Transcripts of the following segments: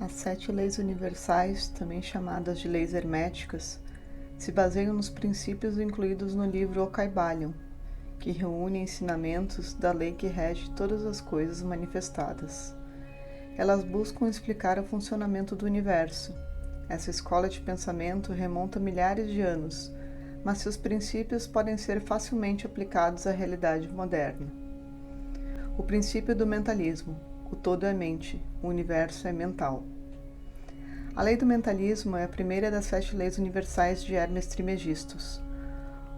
As 7 leis universais, também chamadas de leis herméticas, se baseiam nos princípios incluídos no livro O Kybalion, que reúne ensinamentos da lei que rege todas as coisas manifestadas. Elas buscam explicar o funcionamento do universo. Essa escola de pensamento remonta a milhares de anos, mas seus princípios podem ser facilmente aplicados à realidade moderna. O princípio do mentalismo. O todo é mente, o universo é mental. A lei do mentalismo é a primeira das 7 leis universais de Hermes Trismegistus.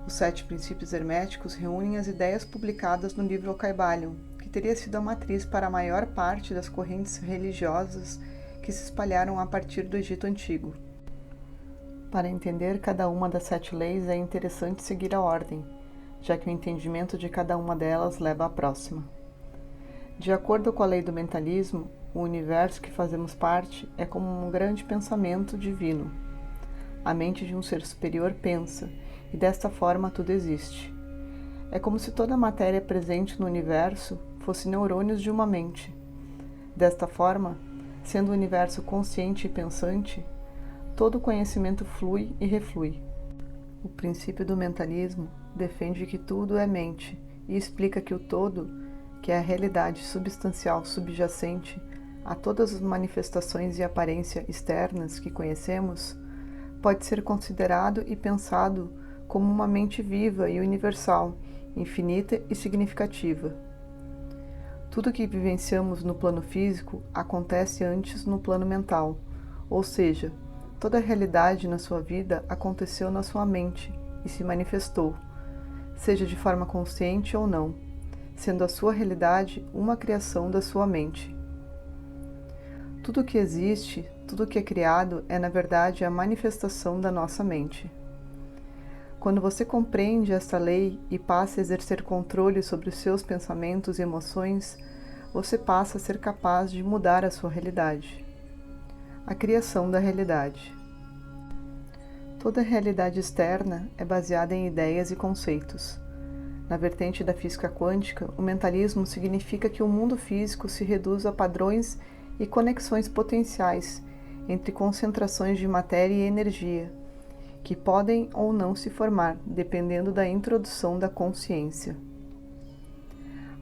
Os 7 princípios herméticos reúnem as ideias publicadas no livro O Kybalion, que teria sido a matriz para a maior parte das correntes religiosas que se espalharam a partir do Egito Antigo. Para entender cada uma das 7 leis é interessante seguir a ordem, já que o entendimento de cada uma delas leva à próxima. De acordo com a lei do mentalismo, o universo que fazemos parte é como um grande pensamento divino. A mente de um ser superior pensa, e desta forma tudo existe. É como se toda a matéria presente no universo fosse neurônios de uma mente. Desta forma, sendo o universo consciente e pensante, todo conhecimento flui e reflui. O princípio do mentalismo defende que tudo é mente e explica que o todo, que é a realidade substancial subjacente a todas as manifestações e aparência externas que conhecemos, pode ser considerado e pensado como uma mente viva e universal, infinita e significativa. Tudo que vivenciamos no plano físico acontece antes no plano mental, ou seja, toda a realidade na sua vida aconteceu na sua mente e se manifestou, seja de forma consciente ou não, sendo a sua realidade uma criação da sua mente. Tudo que existe, tudo que é criado é na verdade a manifestação da nossa mente. Quando você compreende esta lei e passa a exercer controle sobre os seus pensamentos e emoções, você passa a ser capaz de mudar a sua realidade. A criação da realidade. Toda realidade externa é baseada em ideias e conceitos. Na vertente da física quântica, o mentalismo significa que o mundo físico se reduz a padrões e conexões potenciais entre concentrações de matéria e energia, que podem ou não se formar, dependendo da introdução da consciência.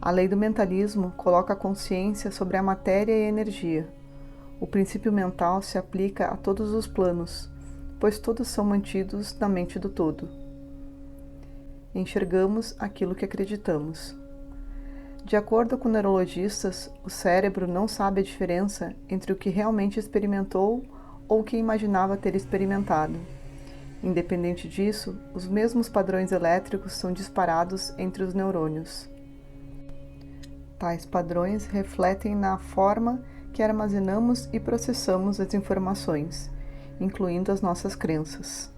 A lei do mentalismo coloca a consciência sobre a matéria e a energia. O princípio mental se aplica a todos os planos, pois todos são mantidos na mente do todo. Enxergamos aquilo que acreditamos. De acordo com neurologistas, o cérebro não sabe a diferença entre o que realmente experimentou ou o que imaginava ter experimentado. Independente disso, os mesmos padrões elétricos são disparados entre os neurônios. Tais padrões refletem na forma que armazenamos e processamos as informações, incluindo as nossas crenças.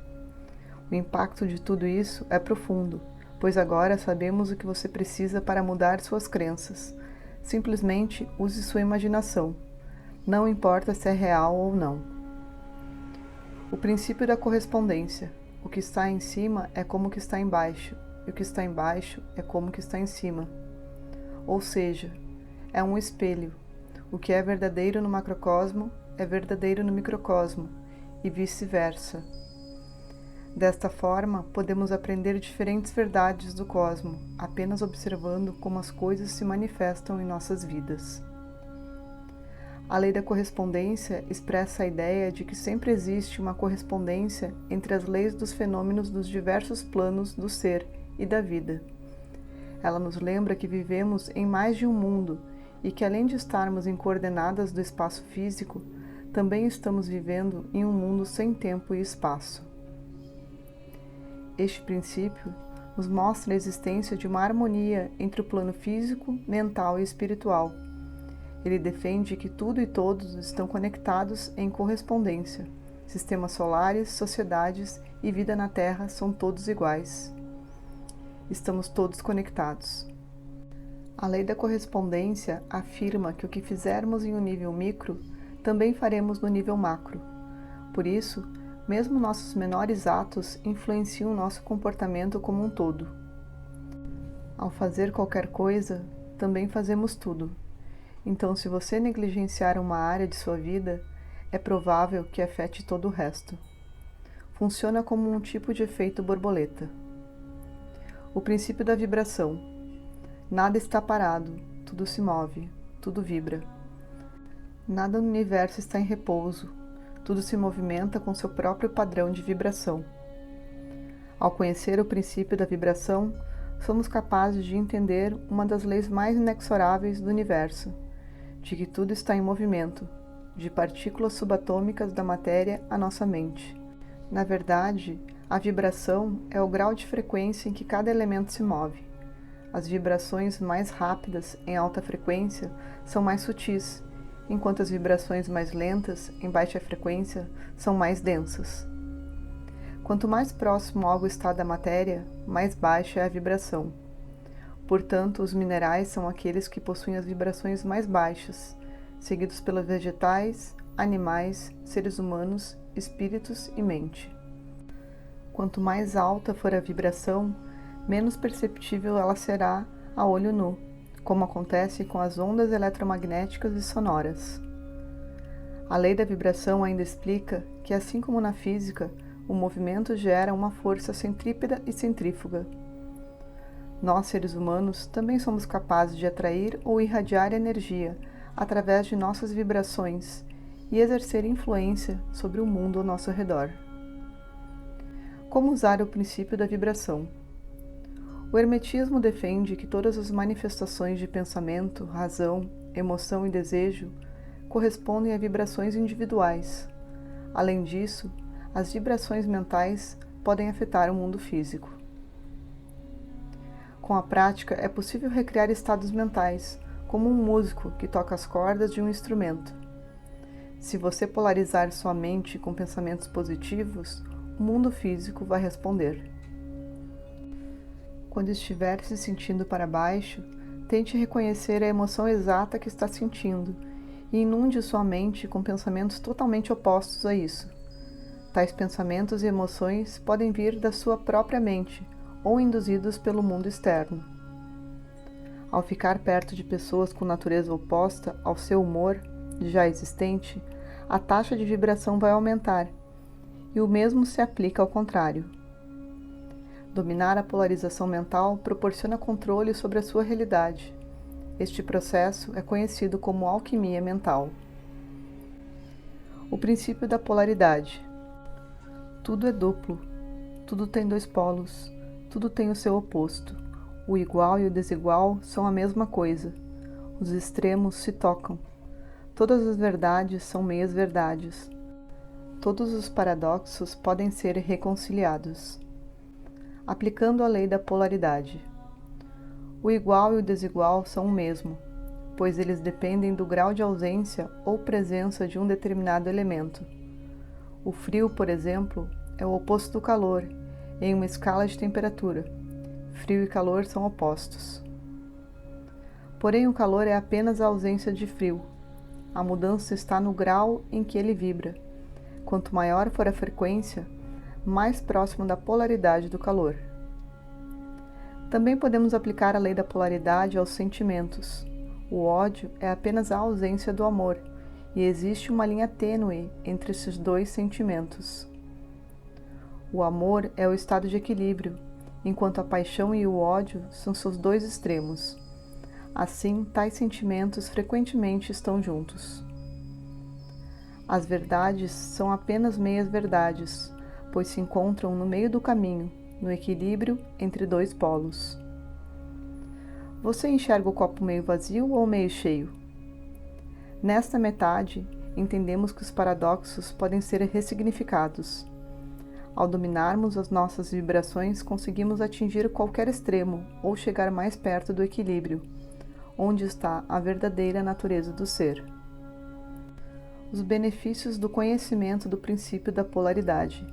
O impacto de tudo isso é profundo, pois agora sabemos o que você precisa para mudar suas crenças. Simplesmente use sua imaginação. Não importa se é real ou não. O princípio da correspondência. O que está em cima é como o que está embaixo, e o que está embaixo é como o que está em cima. Ou seja, é um espelho. O que é verdadeiro no macrocosmo é verdadeiro no microcosmo, e vice-versa. Desta forma, podemos aprender diferentes verdades do cosmo, apenas observando como as coisas se manifestam em nossas vidas. A lei da correspondência expressa a ideia de que sempre existe uma correspondência entre as leis dos fenômenos dos diversos planos do ser e da vida. Ela nos lembra que vivemos em mais de um mundo e que, além de estarmos em coordenadas do espaço físico, também estamos vivendo em um mundo sem tempo e espaço. Este princípio nos mostra a existência de uma harmonia entre o plano físico, mental e espiritual. Ele defende que tudo e todos estão conectados em correspondência. Sistemas solares, sociedades e vida na Terra são todos iguais. Estamos todos conectados. A lei da correspondência afirma que o que fizermos em um nível micro, também faremos no nível macro. Por isso, mesmo nossos menores atos influenciam nosso comportamento como um todo. Ao fazer qualquer coisa, também fazemos tudo. Então, se você negligenciar uma área de sua vida, é provável que afete todo o resto. Funciona como um tipo de efeito borboleta. O princípio da vibração. Nada está parado, tudo se move, tudo vibra. Nada no universo está em repouso, tudo se movimenta com seu próprio padrão de vibração. Ao conhecer o princípio da vibração, somos capazes de entender uma das leis mais inexoráveis do universo, de que tudo está em movimento, de partículas subatômicas da matéria à nossa mente. Na verdade, a vibração é o grau de frequência em que cada elemento se move. As vibrações mais rápidas, em alta frequência, são mais sutis, enquanto as vibrações mais lentas, em baixa frequência, são mais densas. Quanto mais próximo algo está da matéria, mais baixa é a vibração. Portanto, os minerais são aqueles que possuem as vibrações mais baixas, seguidos pelos vegetais, animais, seres humanos, espíritos e mente. Quanto mais alta for a vibração, menos perceptível ela será a olho nu, como acontece com as ondas eletromagnéticas e sonoras. A lei da vibração ainda explica que, assim como na física, o movimento gera uma força centrípeta e centrífuga. Nós, seres humanos, também somos capazes de atrair ou irradiar energia através de nossas vibrações e exercer influência sobre o mundo ao nosso redor. Como usar o princípio da vibração? O hermetismo defende que todas as manifestações de pensamento, razão, emoção e desejo correspondem a vibrações individuais. Além disso, as vibrações mentais podem afetar o mundo físico. Com a prática, é possível recriar estados mentais, como um músico que toca as cordas de um instrumento. Se você polarizar sua mente com pensamentos positivos, o mundo físico vai responder. Quando estiver se sentindo para baixo, tente reconhecer a emoção exata que está sentindo e inunde sua mente com pensamentos totalmente opostos a isso. Tais pensamentos e emoções podem vir da sua própria mente ou induzidos pelo mundo externo. Ao ficar perto de pessoas com natureza oposta ao seu humor, já existente, a taxa de vibração vai aumentar, e o mesmo se aplica ao contrário. Dominar a polarização mental proporciona controle sobre a sua realidade. Este processo é conhecido como alquimia mental. O princípio da polaridade. Tudo é duplo, tudo tem dois polos, tudo tem o seu oposto. O igual e o desigual são a mesma coisa. Os extremos se tocam. Todas as verdades são meias-verdades. Todos os paradoxos podem ser reconciliados. Aplicando a lei da polaridade. O igual e o desigual são o mesmo, pois eles dependem do grau de ausência ou presença de um determinado elemento. O frio, por exemplo, é o oposto do calor, em uma escala de temperatura. Frio e calor são opostos. Porém, o calor é apenas a ausência de frio. A mudança está no grau em que ele vibra. Quanto maior for a frequência, mais próximo da polaridade do calor. Também podemos aplicar a lei da polaridade aos sentimentos. O ódio é apenas a ausência do amor, e existe uma linha tênue entre esses dois sentimentos. O amor é o estado de equilíbrio, enquanto a paixão e o ódio são seus dois extremos. Assim, tais sentimentos frequentemente estão juntos. As verdades são apenas meias-verdades, pois se encontram no meio do caminho, no equilíbrio entre dois polos. Você enxerga o copo meio vazio ou meio cheio? Nesta metade, entendemos que os paradoxos podem ser ressignificados. Ao dominarmos as nossas vibrações, conseguimos atingir qualquer extremo ou chegar mais perto do equilíbrio, onde está a verdadeira natureza do ser. Os benefícios do conhecimento do princípio da polaridade.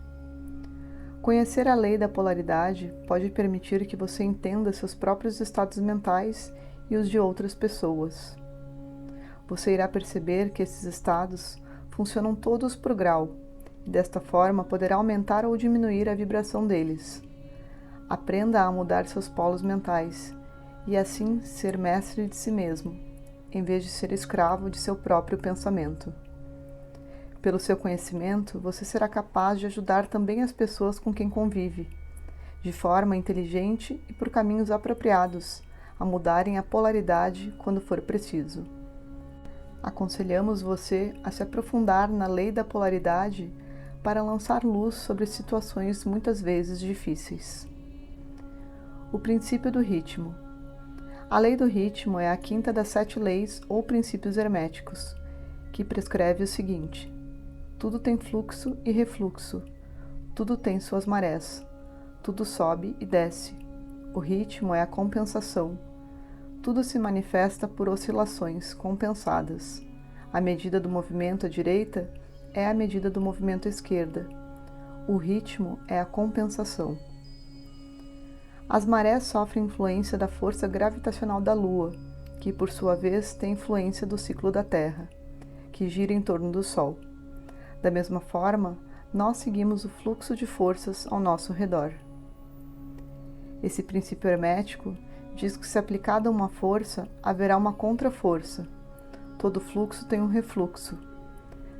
Conhecer a lei da polaridade pode permitir que você entenda seus próprios estados mentais e os de outras pessoas. Você irá perceber que esses estados funcionam todos por grau, e desta forma poderá aumentar ou diminuir a vibração deles. Aprenda a mudar seus polos mentais, e assim ser mestre de si mesmo, em vez de ser escravo de seu próprio pensamento. Pelo seu conhecimento, você será capaz de ajudar também as pessoas com quem convive, de forma inteligente e por caminhos apropriados, a mudarem a polaridade quando for preciso. Aconselhamos você a se aprofundar na lei da polaridade para lançar luz sobre situações muitas vezes difíceis. O princípio do ritmo. A lei do ritmo é a quinta das 7 leis ou princípios herméticos, que prescreve o seguinte: tudo tem fluxo e refluxo, tudo tem suas marés, tudo sobe e desce. O ritmo é a compensação. Tudo se manifesta por oscilações compensadas. A medida do movimento à direita é a medida do movimento à esquerda. O ritmo é a compensação. As marés sofrem influência da força gravitacional da Lua, que por sua vez tem influência do ciclo da Terra, que gira em torno do Sol. Da mesma forma, nós seguimos o fluxo de forças ao nosso redor. Esse princípio hermético diz que, se aplicada a uma força, haverá uma contraforça. Todo fluxo tem um refluxo.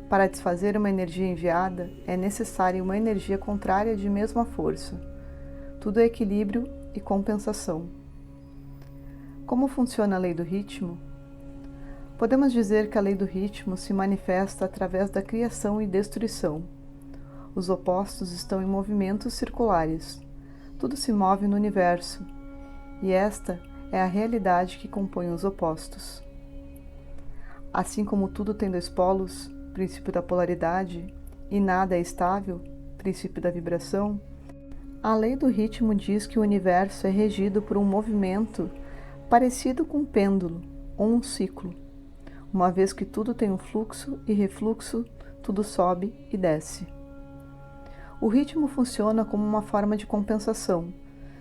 Para desfazer uma energia enviada, é necessária uma energia contrária de mesma força. Tudo é equilíbrio e compensação. Como funciona a lei do ritmo? Podemos dizer que a lei do ritmo se manifesta através da criação e destruição. Os opostos estão em movimentos circulares. Tudo se move no universo, e esta é a realidade que compõe os opostos. Assim como tudo tem 2 polos, princípio da polaridade, e nada é estável, princípio da vibração, a lei do ritmo diz que o universo é regido por um movimento parecido com um pêndulo ou um ciclo. Uma vez que tudo tem um fluxo e refluxo, tudo sobe e desce. O ritmo funciona como uma forma de compensação.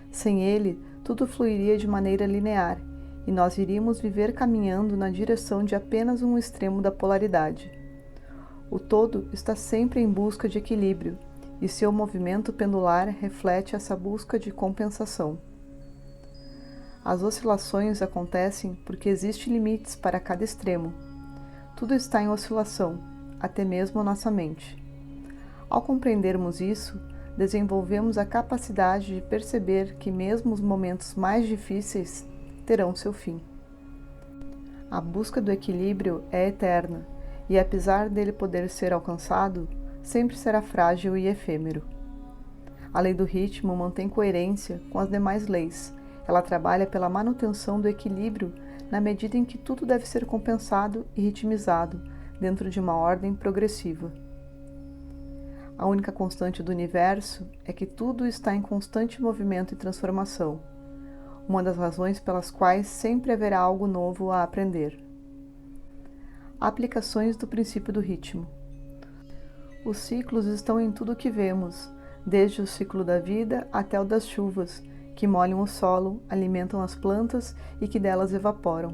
Sem ele, tudo fluiria de maneira linear e nós iríamos viver caminhando na direção de apenas um extremo da polaridade. O todo está sempre em busca de equilíbrio e seu movimento pendular reflete essa busca de compensação. As oscilações acontecem porque existem limites para cada extremo. Tudo está em oscilação, até mesmo a nossa mente. Ao compreendermos isso, desenvolvemos a capacidade de perceber que mesmo os momentos mais difíceis terão seu fim. A busca do equilíbrio é eterna e, apesar dele poder ser alcançado, sempre será frágil e efêmero. A lei do ritmo mantém coerência com as demais leis. Ela trabalha pela manutenção do equilíbrio na medida em que tudo deve ser compensado e ritmizado dentro de uma ordem progressiva. A única constante do universo é que tudo está em constante movimento e transformação, uma das razões pelas quais sempre haverá algo novo a aprender. Aplicações do princípio do ritmo. Os ciclos estão em tudo o que vemos, desde o ciclo da vida até o das chuvas, que molham o solo, alimentam as plantas e que delas evaporam.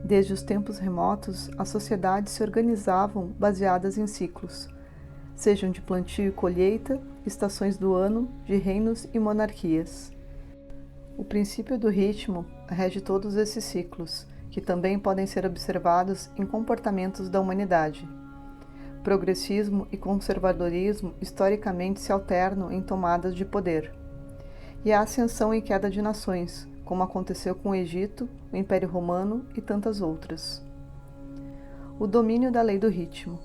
Desde os tempos remotos, as sociedades se organizavam baseadas em ciclos, sejam de plantio e colheita, estações do ano, de reinos e monarquias. O princípio do ritmo rege todos esses ciclos, que também podem ser observados em comportamentos da humanidade. Progressismo e conservadorismo historicamente se alternam em tomadas de poder. E a ascensão e queda de nações, como aconteceu com o Egito, o Império Romano e tantas outras. O domínio da lei do ritmo.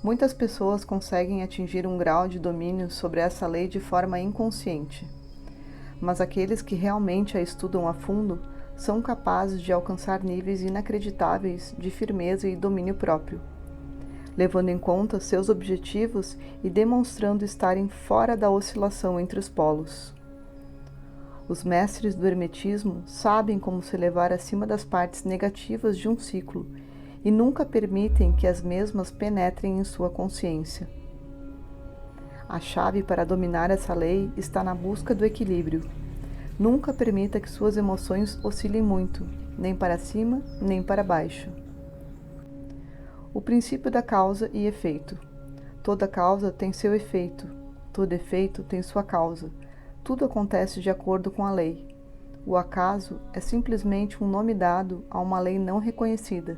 Muitas pessoas conseguem atingir um grau de domínio sobre essa lei de forma inconsciente, mas aqueles que realmente a estudam a fundo são capazes de alcançar níveis inacreditáveis de firmeza e domínio próprio, levando em conta seus objetivos e demonstrando estarem fora da oscilação entre os polos. Os mestres do hermetismo sabem como se elevar acima das partes negativas de um ciclo e nunca permitem que as mesmas penetrem em sua consciência. A chave para dominar essa lei está na busca do equilíbrio. Nunca permita que suas emoções oscilem muito, nem para cima, nem para baixo. O princípio da causa e efeito. Toda causa tem seu efeito, todo efeito tem sua causa. Tudo acontece de acordo com a lei. O acaso é simplesmente um nome dado a uma lei não reconhecida.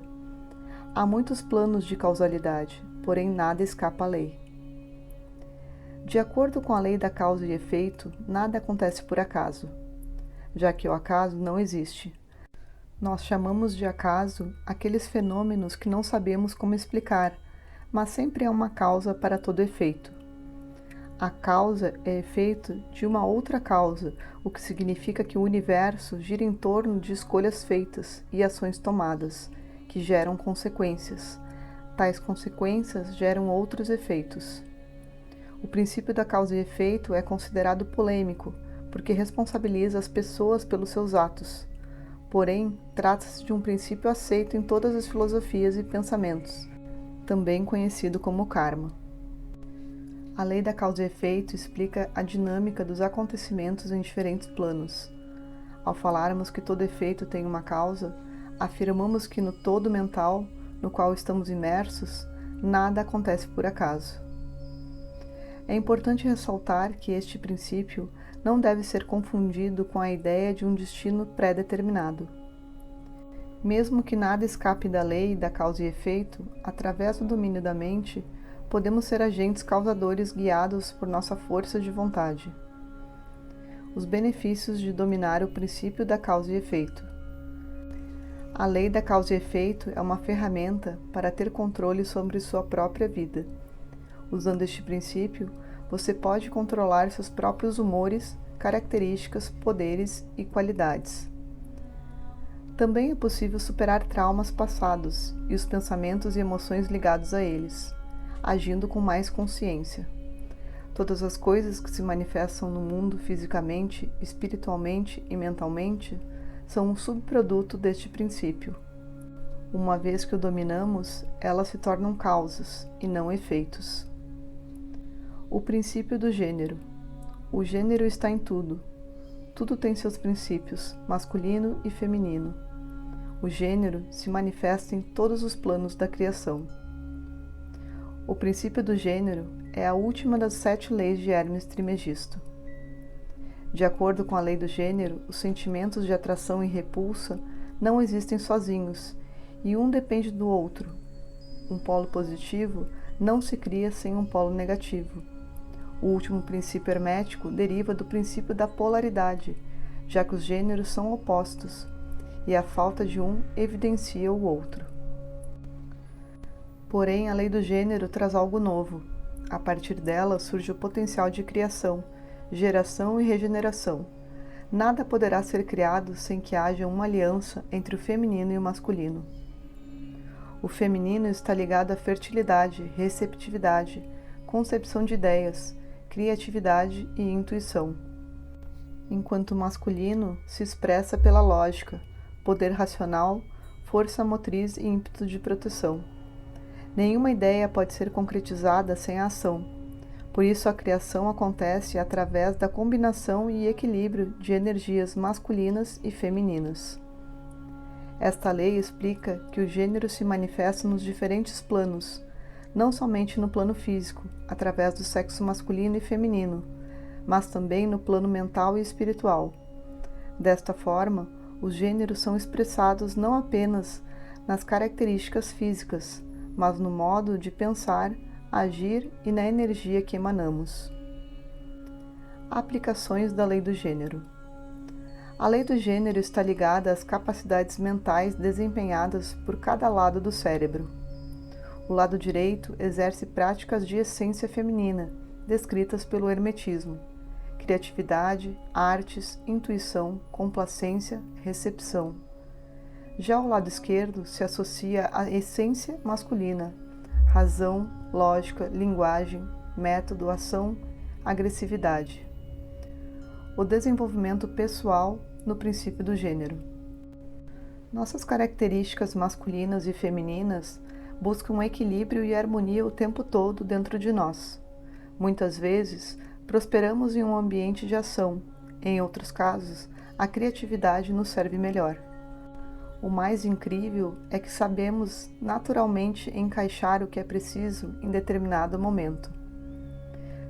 Há muitos planos de causalidade, porém nada escapa à lei. De acordo com a lei da causa e efeito, nada acontece por acaso, já que o acaso não existe. Nós chamamos de acaso aqueles fenômenos que não sabemos como explicar, mas sempre há uma causa para todo efeito. A causa é efeito de uma outra causa, o que significa que o universo gira em torno de escolhas feitas e ações tomadas, que geram consequências. Tais consequências geram outros efeitos. O princípio da causa e efeito é considerado polêmico, porque responsabiliza as pessoas pelos seus atos. Porém, trata-se de um princípio aceito em todas as filosofias e pensamentos, também conhecido como karma. A lei da causa e efeito explica a dinâmica dos acontecimentos em diferentes planos. Ao falarmos que todo efeito tem uma causa, afirmamos que no todo mental, no qual estamos imersos, nada acontece por acaso. É importante ressaltar que este princípio não deve ser confundido com a ideia de um destino pré-determinado. Mesmo que nada escape da lei da causa e efeito, através do domínio da mente, podemos ser agentes causadores guiados por nossa força de vontade. Os benefícios de dominar o princípio da causa e efeito. A lei da causa e efeito é uma ferramenta para ter controle sobre sua própria vida. Usando este princípio, você pode controlar seus próprios humores, características, poderes e qualidades. Também é possível superar traumas passados e os pensamentos e emoções ligados a eles, agindo com mais consciência. Todas as coisas que se manifestam no mundo fisicamente, espiritualmente e mentalmente são um subproduto deste princípio. Uma vez que o dominamos, elas se tornam causas e não efeitos. O princípio do gênero. O gênero está em tudo. Tudo tem seus princípios, masculino e feminino. O gênero se manifesta em todos os planos da criação. O princípio do gênero é a última das 7 leis de Hermes Trismegisto. De acordo com a lei do gênero, os sentimentos de atração e repulsa não existem sozinhos, e um depende do outro. Um polo positivo não se cria sem um polo negativo. O último princípio hermético deriva do princípio da polaridade, já que os gêneros são opostos, e a falta de um evidencia o outro. Porém, a lei do gênero traz algo novo. A partir dela surge o potencial de criação, geração e regeneração. Nada poderá ser criado sem que haja uma aliança entre o feminino e o masculino. O feminino está ligado à fertilidade, receptividade, concepção de ideias, criatividade e intuição, enquanto o masculino se expressa pela lógica, poder racional, força motriz e ímpeto de proteção. Nenhuma ideia pode ser concretizada sem a ação, por isso a criação acontece através da combinação e equilíbrio de energias masculinas e femininas. Esta lei explica que o gênero se manifesta nos diferentes planos, não somente no plano físico, através do sexo masculino e feminino, mas também no plano mental e espiritual. Desta forma, os gêneros são expressados não apenas nas características físicas, mas no modo de pensar, agir e na energia que emanamos. Aplicações da lei do gênero. A lei do gênero está ligada às capacidades mentais desempenhadas por cada lado do cérebro. O lado direito exerce práticas de essência feminina, descritas pelo hermetismo: criatividade, artes, intuição, complacência, recepção. Já o lado esquerdo se associa à essência masculina: razão, lógica, linguagem, método, ação, agressividade. O desenvolvimento pessoal no princípio do gênero. Nossas características masculinas e femininas buscam equilíbrio e harmonia o tempo todo dentro de nós. Muitas vezes, prosperamos em um ambiente de ação. Em outros casos, a criatividade nos serve melhor. O mais incrível é que sabemos naturalmente encaixar o que é preciso em determinado momento.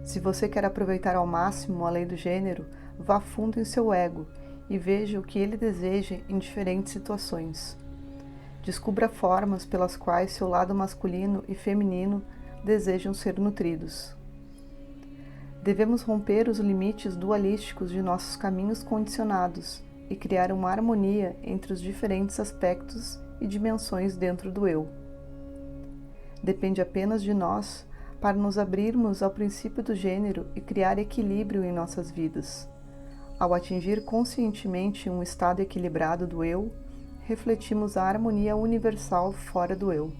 Se você quer aproveitar ao máximo a lei do gênero, vá fundo em seu ego e veja o que ele deseja em diferentes situações. Descubra formas pelas quais seu lado masculino e feminino desejam ser nutridos. Devemos romper os limites dualísticos de nossos caminhos condicionados e criar uma harmonia entre os diferentes aspectos e dimensões dentro do eu. Depende apenas de nós para nos abrirmos ao princípio do gênero e criar equilíbrio em nossas vidas. Ao atingir conscientemente um estado equilibrado do eu, refletimos a harmonia universal fora do eu.